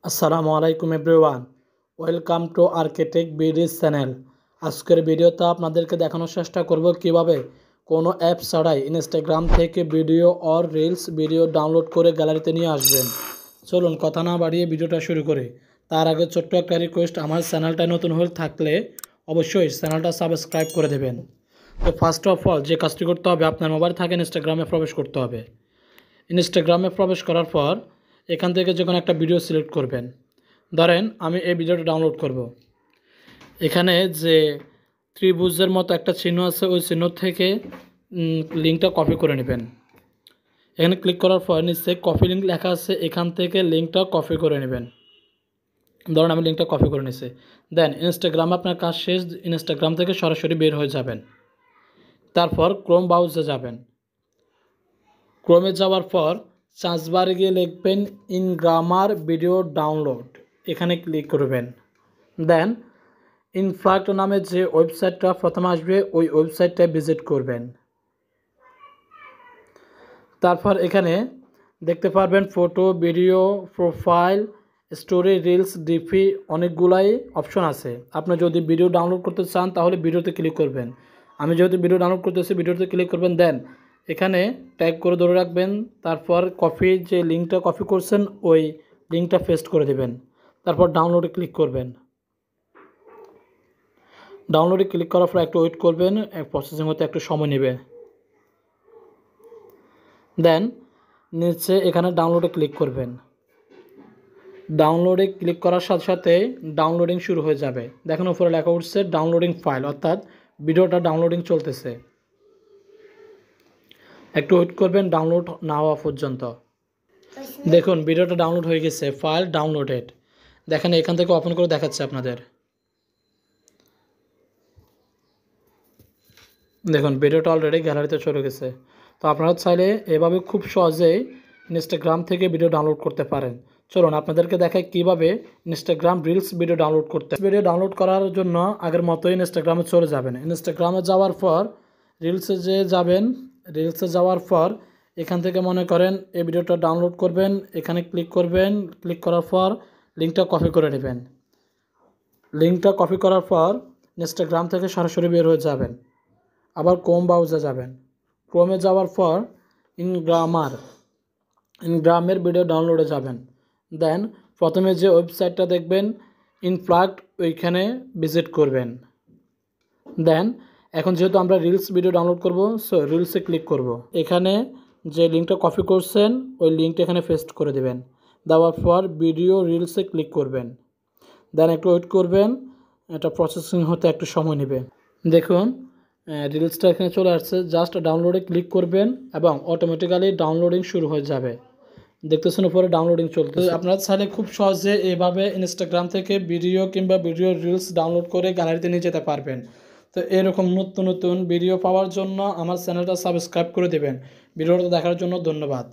আসসালামু আলাইকুম everyone, welcome to Architect BD's channel. আজকের ভিডিওতে আপনাদেরকে দেখানোর চেষ্টা করব কিভাবে কোনো অ্যাপ ছাড়াই ইনস্টাগ্রাম থেকে video or reels video download করে গ্যালারিতে নিয়ে আসবেন। চলুন কথা না বাড়িয়ে ভিডিওটা শুরু করি। তার আগে ছোট্ট একটা রিকোয়েস্ট, আমার চ্যানেলটা নতুন হয়ে থাকলে অবশ্যই চ্যানেলটা সাবস্ক্রাইব করে দেবেন। তো ফার্স্ট অফ অল যে কাজটি করতে হবে, আপনার মোবাইল থেকে ইনস্টাগ্রামে প্রবেশ করতে হবে। ইনস্টাগ্রামে প্রবেশ করার পর এখান থেকে যে কোনো একটা ভিডিও সিলেক্ট করবেন। ধরেন আমি এই ভিডিওটা ডাউনলোড করব। এখানে যে ত্রিভুজের মতো একটা চিহ্ন আছে, ওই চিহ্ন থেকে লিঙ্কটা কপি করে নেবেন। এখানে ক্লিক করার পর নিচে কপি লিঙ্ক লেখা আছে, এখান থেকে লিঙ্কটা কপি করে নেবেন। ধরেন আমি লিঙ্কটা কপি করে নিয়েছি। দেন ইনস্টাগ্রামে আপনার কাজ শেষ, ইনস্টাগ্রাম থেকে সরাসরি বের হয়ে যাবেন। তারপর ক্রোম ব্রাউজারে যাবেন। ক্রোমে যাওয়ার পর সার্চ বারে গিয়ে লিখবেন ইনগ্রামার ভিডিও ডাউনলোড, এখানে ক্লিক করবেন। দেন ইনফ্লাক্ট নামে যে ওয়েবসাইটটা প্রথমে আসবে ওই ওয়েবসাইটটায় ভিজিট করবেন। তারপর এখানে দেখতে পারবেন photo, video, profile, story, reels, DP, অনেকগুলাই অপশন আছে। আপনি যদি ভিডিও ডাউনলোড করতে চান তাহলে ভিডিওতে ক্লিক করবেন। আমি যেহেতু ভিডিও ডাউনলোড করতেছি, ভিডিওতে ক্লিক করবেন। দেন এখানে ট্যাগ করে ধরে রাখবেন। তারপর কপি যে লিঙ্কটা কপি করছেন ওই লিঙ্কটা পেস্ট করে দেবেন। তারপর ডাউনলোডে ক্লিক করবেন। ডাউনলোডে ক্লিক করার পর একটু ওয়েট করবেন, প্রসেসিং হতে একটু সময় নেবে। দেন নিচে এখানে ডাউনলোডে ক্লিক করবেন। ডাউনলোডে ক্লিক করার সাথে সাথে ডাউনলোডিং শুরু হয়ে যাবে। দেখুন উপরে লেখা উঠছে ডাউনলোডিং ফাইল, অর্থাৎ ভিডিওটা ডাউনলোডিং চলতেছে। একটু ওয়েট করবেন ডাউনলোড না হওয়া পর্যন্ত। দেখুন ভিডিওটা ডাউনলোড হয়ে গেছে, ফাইল ডাউনলোডেড। দেখেন এখান থেকে ওপেন করে দেখাচ্ছে আপনাদের। দেখুন ভিডিওটা অলরেডি গ্যালারিতে চলে গেছে। তো আপনারা চাইলে এভাবে খুব সহজেই ইনস্টাগ্রাম থেকে ভিডিও ডাউনলোড করতে পারেন। চলুন আপনাদেরকে দেখাই কীভাবে ইনস্টাগ্রাম রিলস ভিডিও ডাউনলোড করতে। ভিডিও ডাউনলোড করার জন্য আগের মতোই ইনস্টাগ্রামে চলে যাবেন। ইনস্টাগ্রামে যাওয়ার পর রিলসে যে যাবেন, রিলসে যাওয়ার পর এখান থেকে মনে করেন এই ভিডিওটা ডাউনলোড করবেন, এখানে ক্লিক করবেন। ক্লিক করার পর লিঙ্কটা কপি করে নেবেন। লিঙ্কটা কপি করার পর ইনস্টাগ্রাম থেকে সরাসরি বের হয়ে যাবেন। আবার ক্রোম ব্রাউজারে যাবেন। ক্রোমে যাওয়ার পর ইনগ্রামের ভিডিও ডাউনলোডে যাবেন। দেন প্রথমে যে ওয়েবসাইটটা দেখবেন ইনফ্লাক্ট, ওইখানে ভিজিট করবেন। দেন এখন যেহেতু আমরা রিলস ভিডিও ডাউনলোড করব, সো রিলসে ক্লিক করব। এখানে যে লিঙ্কটা কপি করছেন ওই লিঙ্কটা এখানে পেস্ট করে দেবেন। দেওয়ার পর ভিডিও রিলসে ক্লিক করবেন। দেন একটু ওয়েট করবেন, এটা প্রসেসিং হতে একটু সময় নেবে। দেখুন রিলসটা এখানে চলে আসছে। জাস্ট ডাউনলোডে ক্লিক করবেন এবং অটোমেটিক্যালি ডাউনলোডিং শুরু হয়ে যাবে। দেখতেছেন উপরে ডাউনলোডিং চলতেছে। আপনারা চাইলে খুব সহজে এভাবে ইনস্টাগ্রাম থেকে ভিডিও কিংবা ভিডিও রিলস ডাউনলোড করে গ্যালারিতে নিয়ে যেতে পারবেন। তো এরকম নতুন নতুন ভিডিও পাওয়ার জন্য আমার চ্যানেলটা সাবস্ক্রাইব করে দেবেন। ভিডিওটা দেখার জন্য ধন্যবাদ।